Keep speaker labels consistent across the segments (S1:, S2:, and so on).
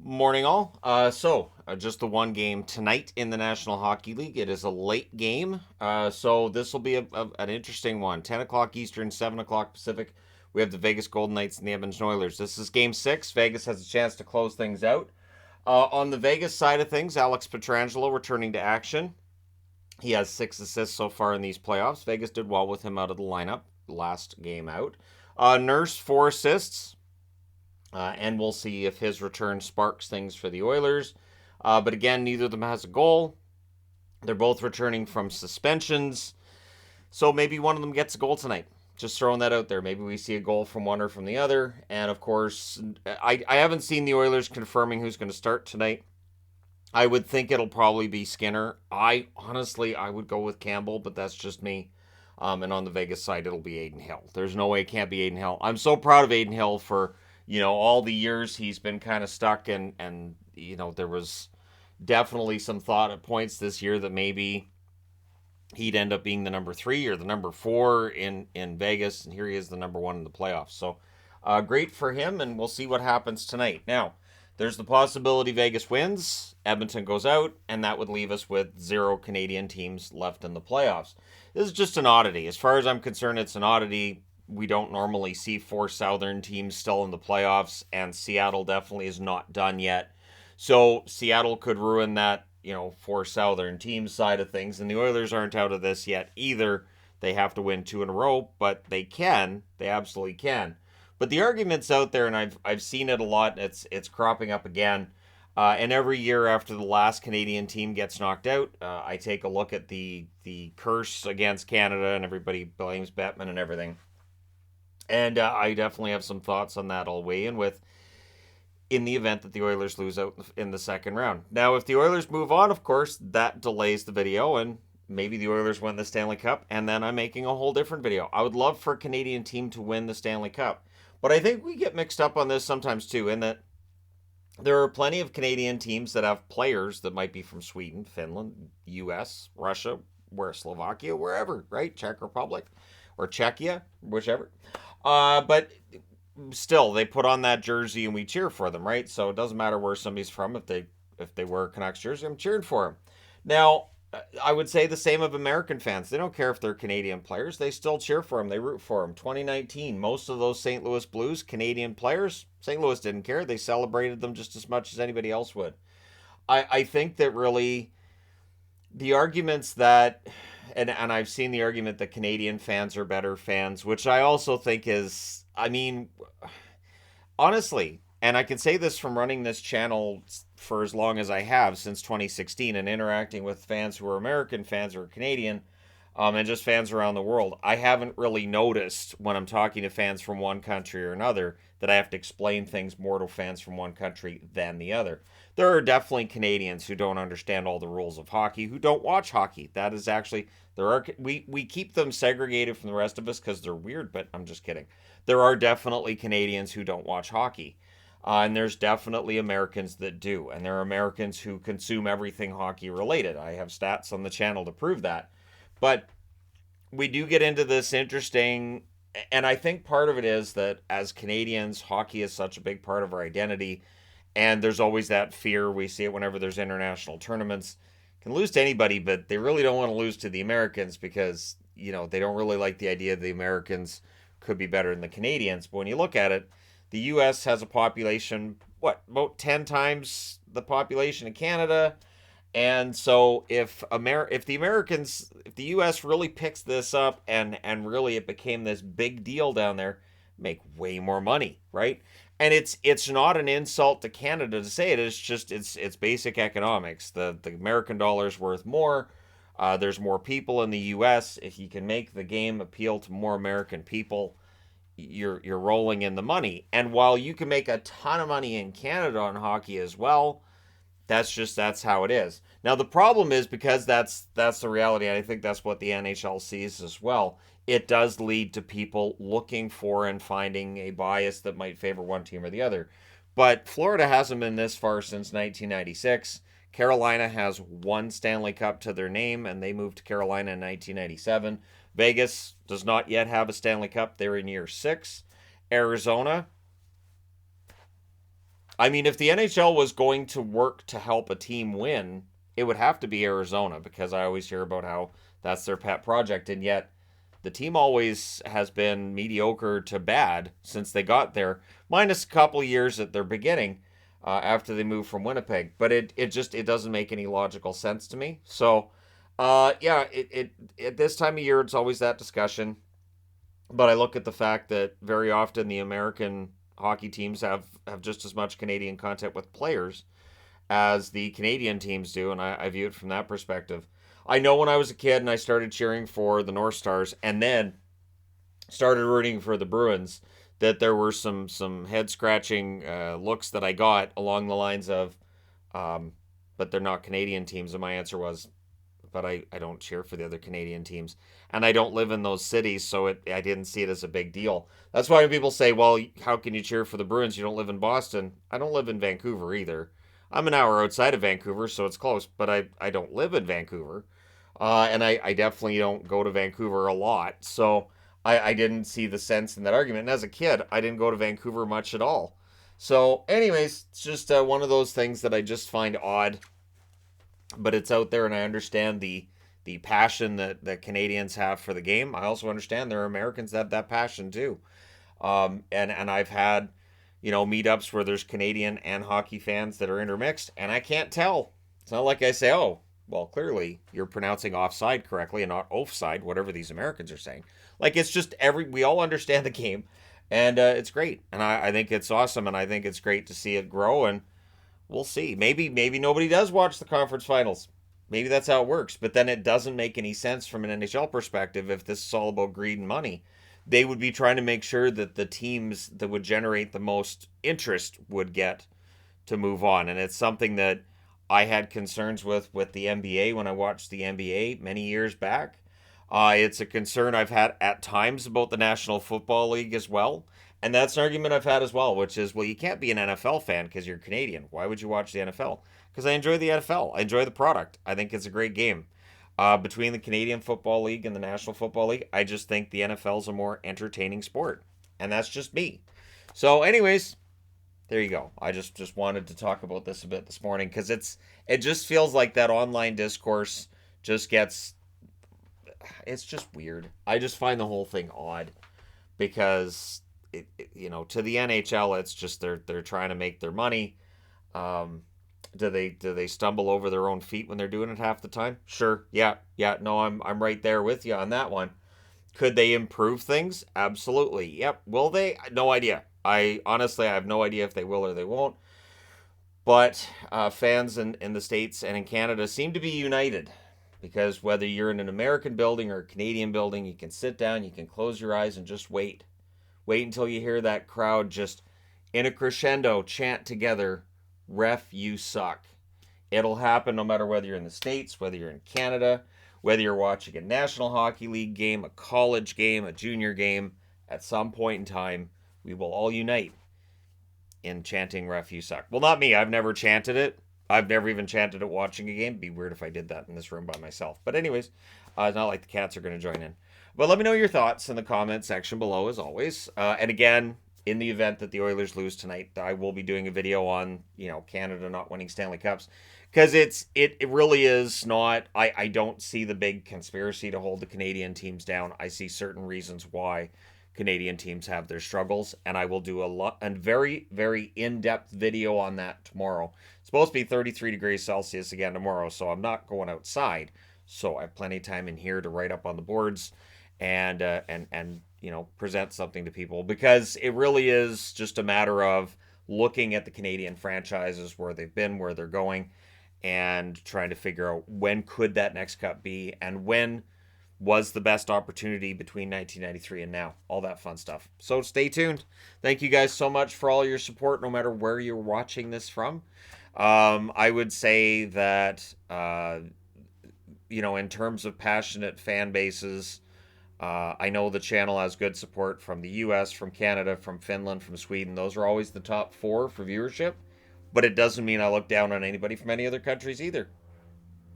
S1: Morning, all. Just the one game tonight in the National Hockey League. It is a late game, so this will be an interesting one. 10 o'clock Eastern, 7 o'clock Pacific. We have the Vegas Golden Knights and the Edmonton Oilers. This is game six. Vegas has a chance to close things out. On the Vegas side of things, Alex Pietrangelo returning to action. He has 6 assists so far in these playoffs. Vegas did well with him out of the lineup last game out. Nurse, 4 assists. And we'll see if his return sparks things for the Oilers. But again, neither of them has a goal. They're both returning from suspensions. So maybe one of them gets a goal tonight. Just throwing that out there. Maybe we see a goal from one or from the other. And of course, I haven't seen the Oilers confirming who's going to start tonight. I would think it'll probably be Skinner. I would go with Campbell, but that's just me. And on the Vegas side, it'll be Aiden Hill. There's no way it can't be Aiden Hill. I'm so proud of Aiden Hill for all the years he's been kind of stuck, and there was definitely some thought at points this year that maybe he'd end up being the number 3 or the number 4 in Vegas, and here he is, the number 1 in the playoffs. So great for him, and we'll see what happens tonight. Now, there's the possibility Vegas wins, Edmonton goes out, and that would leave us with 0 Canadian teams left in the playoffs. This is just an oddity. As far as I'm concerned, it's an oddity. We don't normally see 4 Southern teams still in the playoffs, and Seattle definitely is not done yet. So Seattle could ruin that, 4 Southern teams side of things, and the Oilers aren't out of this yet either. They have to win 2 in a row, but they can. They absolutely can. But the argument's out there, and I've seen it a lot. It's cropping up again. And every year after the last Canadian team gets knocked out, I take a look at the curse against Canada, and everybody blames Bettman and everything. And I definitely have some thoughts on that. I'll weigh in with in the event that the Oilers lose out in the second round. Now, if the Oilers move on, of course, that delays the video, and maybe the Oilers win the Stanley Cup, and then I'm making a whole different video. I would love for a Canadian team to win the Stanley Cup. But I think we get mixed up on this sometimes too, in that there are plenty of Canadian teams that have players that might be from Sweden, Finland, US, Russia, Slovakia, wherever, right? Czech Republic or Czechia, whichever. But still, they put on that jersey and we cheer for them, right? So it doesn't matter where somebody's from. If they wear a Canucks jersey, I'm cheering for them. Now, I would say the same of American fans. They don't care if they're Canadian players. They still cheer for them. They root for them. 2019, most of those St. Louis Blues Canadian players, St. Louis didn't care. They celebrated them just as much as anybody else would. I think that really the arguments that, and I've seen the argument that Canadian fans are better fans, which I also think is, I mean, honestly, and I can say this from running this channel for as long as I have, since 2016, and interacting with fans who are American, fans who are Canadian, and just fans around the world. I haven't really noticed when I'm talking to fans from one country or another that I have to explain things more to fans from one country than the other. There are definitely Canadians who don't understand all the rules of hockey, who don't watch hockey. That is actually we keep them segregated from the rest of us because they're weird, but I'm just kidding. There are definitely Canadians who don't watch hockey. And there's definitely Americans that do. And there are Americans who consume everything hockey related. I have stats on the channel to prove that. But we do get into this interesting, and I think part of it is that as Canadians, hockey is such a big part of our identity. And there's always that fear. We see it whenever there's international tournaments. Can lose to anybody, but they really don't want to lose to the Americans because, they don't really like the idea the Americans could be better than the Canadians. But when you look at it, the U.S. has a population, about 10 times the population of Canada. And so if the U.S. really picks this up and really it became this big deal down there, make way more money, right? And it's not an insult to Canada to say it. It's just it's basic economics. The American dollar is worth more. There's more people in the U.S. If you can make the game appeal to more American people, you're rolling in the money. And while you can make a ton of money in Canada on hockey as well, that's how it is. Now the problem is, because that's the reality, and I think that's what the NHL sees as well. It does lead to people looking for and finding a bias that might favor one team or the other. But Florida hasn't been this far since 1996. Carolina has 1 Stanley Cup to their name, and they moved to Carolina in 1997. Vegas does not yet have a Stanley Cup. They're in year 6. Arizona, I mean, if the NHL was going to work to help a team win, it would have to be Arizona because I always hear about how that's their pet project, and yet the team always has been mediocre to bad since they got there, minus a couple of years at their beginning after they moved from Winnipeg. But it doesn't make any logical sense to me. So, yeah, at this time of year it's always that discussion. But I look at the fact that very often the American hockey teams have just as much Canadian content with players as the Canadian teams do, and I view it from that perspective. I know when I was a kid and I started cheering for the North Stars and then started rooting for the Bruins, that there were some head scratching looks that I got along the lines of, but they're not Canadian teams, and my answer was, but I don't cheer for the other Canadian teams. And I don't live in those cities, so I didn't see it as a big deal. That's why when people say, well, how can you cheer for the Bruins? You don't live in Boston. I don't live in Vancouver either. I'm an hour outside of Vancouver, so it's close, but I don't live in Vancouver. And I definitely don't go to Vancouver a lot. So I didn't see the sense in that argument. And as a kid, I didn't go to Vancouver much at all. So, anyways, it's just one of those things that I just find odd, but it's out there, and I understand the passion that Canadians have for the game. I also understand there are Americans that have that passion too. And I've had meetups where there's Canadian and hockey fans that are intermixed, and I can't tell. It's not like I say, oh, well, clearly you're pronouncing offside correctly and not offside, whatever these Americans are saying. Like it's just we all understand the game, and it's great, and I think it's awesome, and I think it's great to see it grow, and we'll see. Maybe nobody does watch the conference finals. Maybe that's how it works. But then it doesn't make any sense from an NHL perspective if this is all about greed and money. They would be trying to make sure that the teams that would generate the most interest would get to move on. And it's something that I had concerns with the NBA when I watched the NBA many years back. It's a concern I've had at times about the National Football League as well. And that's an argument I've had as well, which is, well, you can't be an NFL fan because you're Canadian. Why would you watch the NFL? Because I enjoy the NFL. I enjoy the product. I think it's a great game. Between the Canadian Football League and the National Football League, I just think the NFL is a more entertaining sport. And that's just me. So, anyways, there you go. I just wanted to talk about this a bit this morning because it just feels like that online discourse just gets, it's just weird. I just find the whole thing odd because to the NHL, it's just they're trying to make their money. Do they stumble over their own feet when they're doing it half the time? Sure. Yeah. No, I'm right there with you on that one. Could they improve things? Absolutely. Yep. Will they? No idea. I honestly I have no idea if they will or they won't. But fans in the States and in Canada seem to be united because whether you're in an American building or a Canadian building, you can sit down, you can close your eyes and just wait. Wait until you hear that crowd just in a crescendo chant together, "Ref, you suck." It'll happen no matter whether you're in the States, whether you're in Canada, whether you're watching a National Hockey League game, a college game, a junior game. At some point in time, we will all unite in chanting "Ref, you suck." Well, not me. I've never chanted it. I've never even chanted it watching a game. It'd be weird if I did that in this room by myself. But anyways, it's not like the cats are going to join in. But let me know your thoughts in the comment section below, as always. And again, in the event that the Oilers lose tonight, I will be doing a video on Canada not winning Stanley Cups because it really is not. I don't see the big conspiracy to hold the Canadian teams down. I see certain reasons why Canadian teams have their struggles, and I will do a very, very in-depth video on that tomorrow. It's supposed to be 33 degrees Celsius again tomorrow, so I'm not going outside. So I have plenty of time in here to write up on the boards and present something to people because it really is just a matter of looking at the Canadian franchises, where they've been, where they're going, and trying to figure out when could that next cup be and when was the best opportunity between 1993 and now. All that fun stuff. So stay tuned. Thank you guys so much for all your support, no matter where you're watching this from. I would say that, in terms of passionate fan bases, I know the channel has good support from the US, from Canada, from Finland, from Sweden. Those are always the top 4 for viewership. But it doesn't mean I look down on anybody from any other countries either.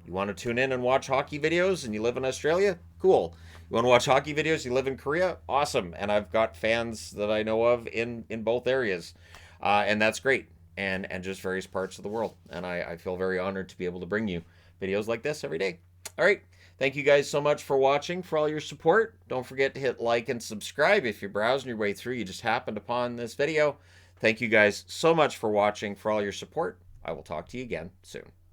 S1: You want to tune in and watch hockey videos and you live in Australia? Cool. You want to watch hockey videos, you live in Korea? Awesome. And I've got fans that I know of in both areas. And that's great. and just various parts of the world. And I feel very honored to be able to bring you videos like this every day. All right. Thank you guys so much for watching, for all your support. Don't forget to hit like and subscribe if you're browsing your way through. You just happened upon this video. Thank you guys so much for watching, for all your support. I will talk to you again soon.